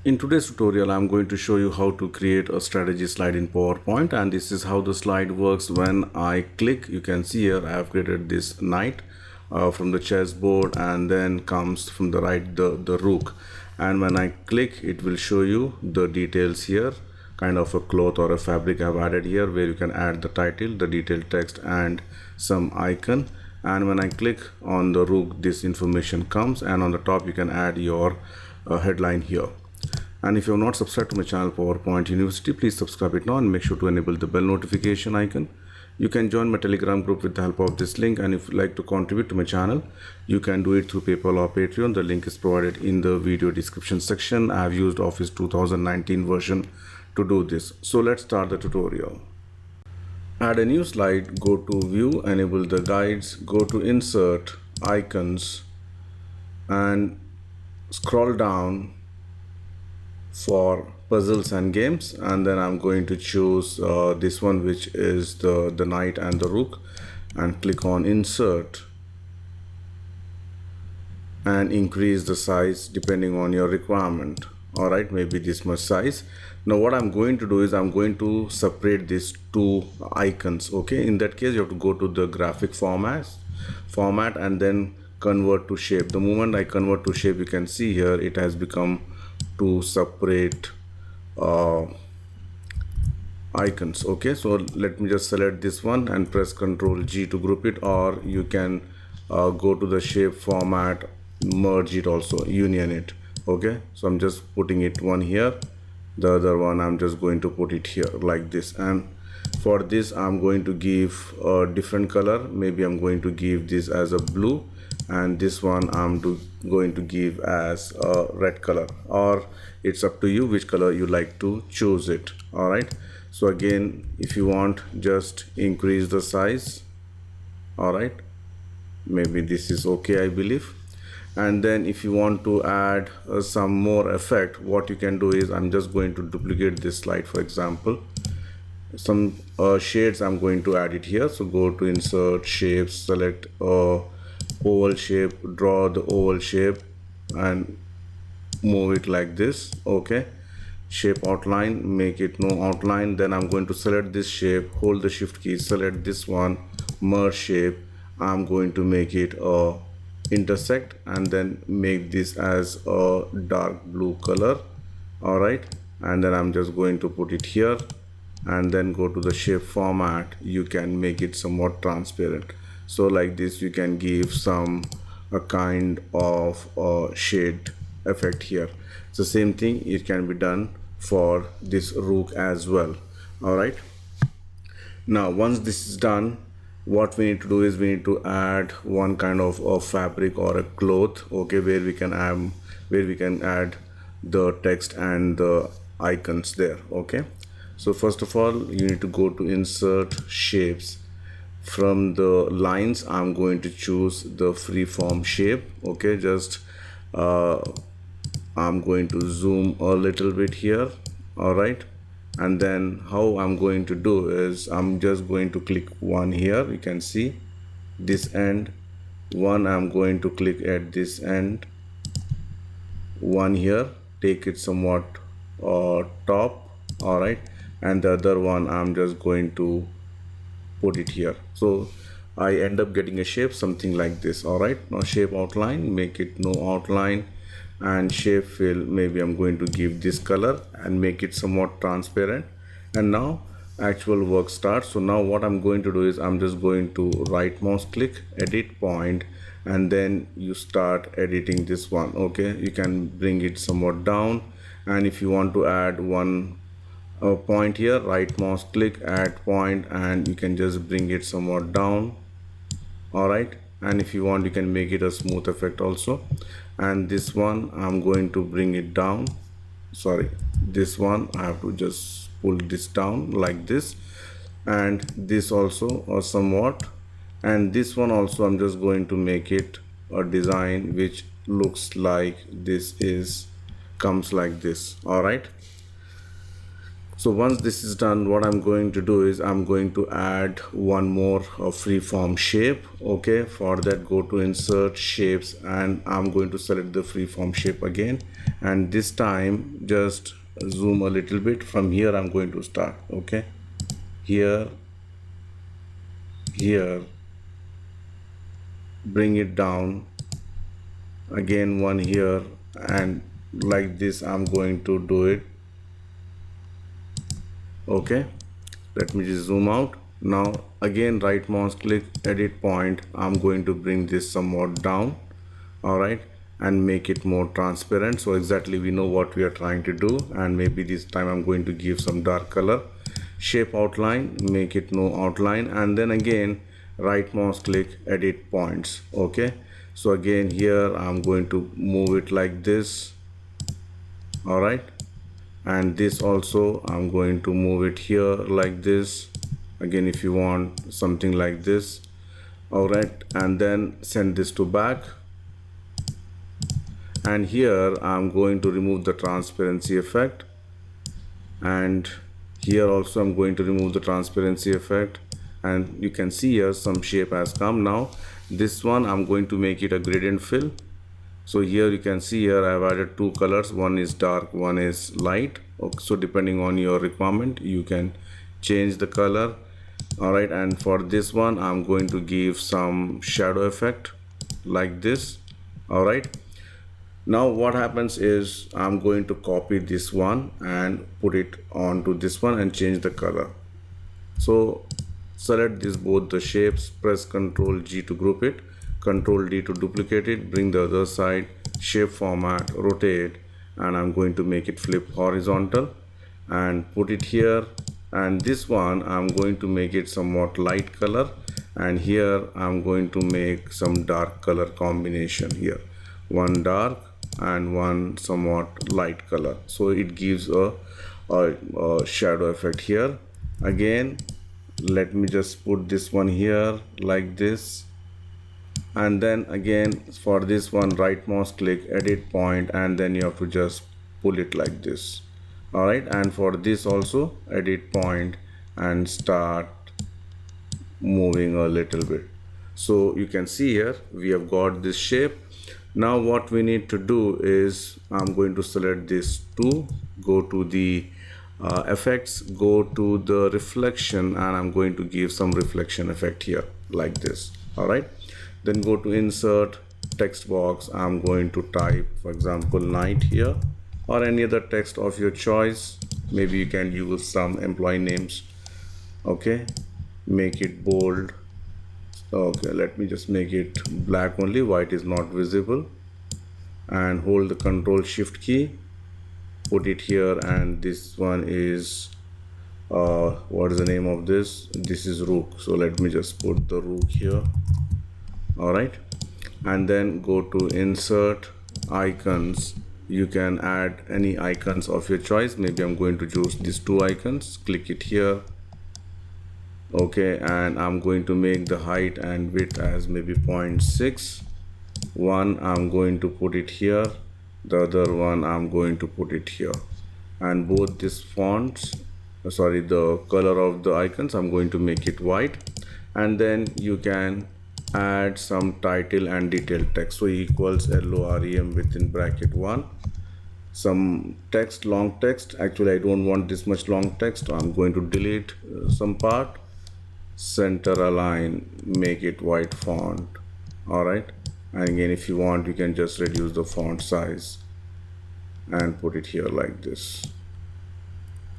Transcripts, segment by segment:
In today's tutorial, I'm going to show you how to create a strategy slide in PowerPoint, and this is how the slide works. When I click, you can see here I have created this knight from the chessboard, and then comes from the right the rook. And when I click, it will show you the details here, kind of a cloth or a fabric I've added here, where you can add the title, the detailed text, and some icon. And when I click on the rook, this information comes, and on the top you can add your headline here. And if you have not subscribed to my channel PowerPoint University, please subscribe it now and make sure to enable the bell notification icon. You can join my Telegram group with the help of this link, and if you like to contribute to my channel, you can do it through PayPal or Patreon. The link is provided in the video description section. I have used Office 2019 version to do this. So let's start the tutorial. Add a new slide, go to View, enable the guides, go to Insert, Icons, and scroll down for puzzles and games, and then I'm going to choose this one, which is the knight and the rook, and click on Insert and increase the size depending on your requirement. Alright, maybe this much size. Now what I'm going to do is I'm going to separate these two icons. Okay, in that case you have to go to the graphic format and then convert to shape. The moment I convert to shape, you can see here it has become two separate icons. Okay, so let me just select this one and press Ctrl G to group it, or you can go to the shape format, merge it also, union it. Okay, so I'm just putting it one here, the other one I'm just going to put it here like this. And for this I'm going to give a different color. Maybe I'm going to give this as a blue, and this one I'm going to give as a red color, or it's up to you which color you like to choose it. All right, so again, if you want, just increase the size. All right, maybe this is okay, I believe. And then if you want to add some more effect, what you can do is I'm just going to duplicate this slide. For example, some shades I'm going to add it here. So go to Insert, Shapes, select oval shape, draw the oval shape and move it like this. Okay, shape outline, make it no outline. Then I'm going to select this shape, hold the shift key, select this one, merge shape. I'm going to make it a intersect, and then make this as a dark blue color. All right, and then I'm just going to put it here, and then go to the shape format. You can make it somewhat transparent, so like this you can give some a kind of shade effect here. It's the same thing, it can be done for this rook as well. All right, now once this is done, what we need to do is we need to add one kind of a fabric or a cloth. Okay, where we can add the text and the icons there. Okay, so first of all, you need to go to Insert, Shapes. From the lines, I'm going to choose the freeform shape. Okay, just I'm going to zoom a little bit here. All right, and then how I'm going to do is I'm just going to click one here. You can see this end one, I'm going to click at this end, one here, take it somewhat top. All right, and the other one I'm just going to put it here, so I end up getting a shape something like this. All right, now shape outline, make it no outline, and shape fill, maybe I'm going to give this color and make it somewhat transparent. And now actual work starts. So now what I'm going to do is I'm just going to right mouse click, edit point, and then you start editing this one. Okay, you can bring it somewhat down, and if you want to add one point here, right mouse click, add point, and you can just bring it somewhat down. All right, and if you want, you can make it a smooth effect also. And this one I'm going to bring it down. Sorry, this one I have to just pull this down like this, and this also or somewhat, and this one also I'm just going to make it a design which looks like this is comes like this. All right, So once this is done, what I'm going to do is I'm going to add one more freeform shape. Okay, for that go to insert shapes and I'm going to select the freeform shape again, and this time just zoom a little bit. From here I'm going to start. Okay, here, bring it down again, one here, and like this I'm going to do it. Okay, let me just zoom out. Now again, right mouse click, edit point, I'm going to bring this somewhat down, all right, and make it more transparent, so exactly we know what we are trying to do. And maybe this time I'm going to give some dark color. Shape outline, make it no outline, and then again right mouse click, edit points. Okay, so again here I'm going to move it like this, all right, and this also I'm going to move it here like this. Again, if you want something like this, all right, and then send this to back. And here I'm going to remove the transparency effect, and here also I'm going to remove the transparency effect, and you can see here some shape has come. Now this one I'm going to make it a gradient fill. So here you can see here I have added two colors, one is dark, one is light. Okay, so depending on your requirement you can change the color, all right. And for this one I'm going to give some shadow effect like this, all right. Now what happens is I'm going to copy this one and put it onto this one and change the color. So select this both the shapes, press Ctrl G to group it, Ctrl D to duplicate it, bring the other side, shape format, rotate, and I'm going to make it flip horizontal and put it here. And this one I'm going to make it somewhat light color, and here I'm going to make some dark color combination here, one dark and one somewhat light color, so it gives a shadow effect here. Again, let me just put this one here like this, and then again for this one right mouse click, edit point, and then you have to just pull it like this, all right. And for this also edit point and start moving a little bit. So you can see here we have got this shape. Now what we need to do is I'm going to select this two, go to the effects, go to the reflection, and I'm going to give some reflection effect here like this, all right. Then go to insert text box, I'm going to type for example night here, or any other text of your choice. Maybe you can use some employee names. Okay, make it bold. Okay, let me just make it black only, white is not visible, and hold the Ctrl Shift key, put it here. And this one is what is the name of this? This is rook, so let me just put the rook here, all right. And then go to insert icons, you can add any icons of your choice. Maybe I'm going to choose these two icons, click it here. Okay, and I'm going to make the height and width as maybe 0.6. One I'm going to put it here, the other one I'm going to put it here, and both these fonts, the color of the icons, I'm going to make it white. And then you can add some title and detail text, so equals LOREM within bracket 1, some text, long text. Actually I don't want this much long text, so I'm going to delete some part, center align, make it white font, all right. And again, if you want you can just reduce the font size and put it here like this.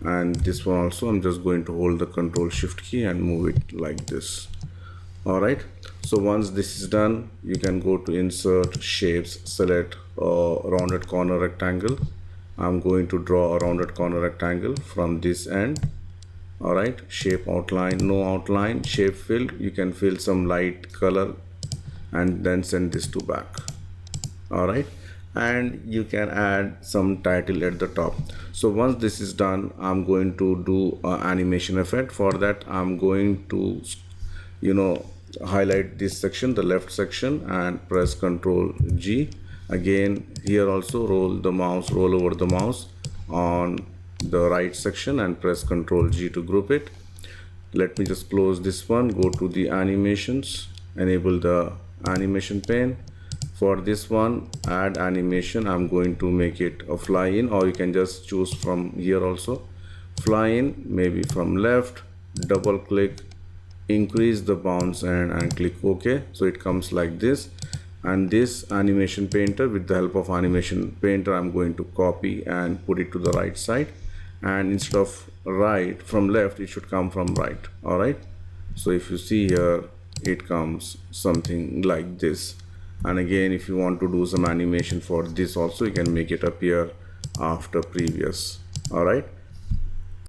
And this one also I'm just going to hold the Ctrl Shift key and move it like this, all right. So once this is done, you can go to insert shapes, select a rounded corner rectangle. I'm going to draw a rounded corner rectangle from this end, all right. Shape outline, no outline, shape fill, you can fill some light color and then send this to back, all right. And you can add some title at the top. So once this is done, I'm going to do an animation effect. For that I'm going to highlight this section, the left section, and press Ctrl G. Again here also roll over the mouse on the right section and press Ctrl G to group it. Let me just close this one, go to the animations, enable the animation pane. For this one, add animation, I'm going to make it a fly in, or you can just choose from here also. Fly in, maybe from left, double click, increase the bounce and click OK. So it comes like this. And this animation painter, with the help of animation painter, I'm going to copy and put it to the right side. And instead of right from left, it should come from right. All right. So if you see here, it comes something like this. And again, if you want to do some animation for this also, you can make it appear after previous. All right.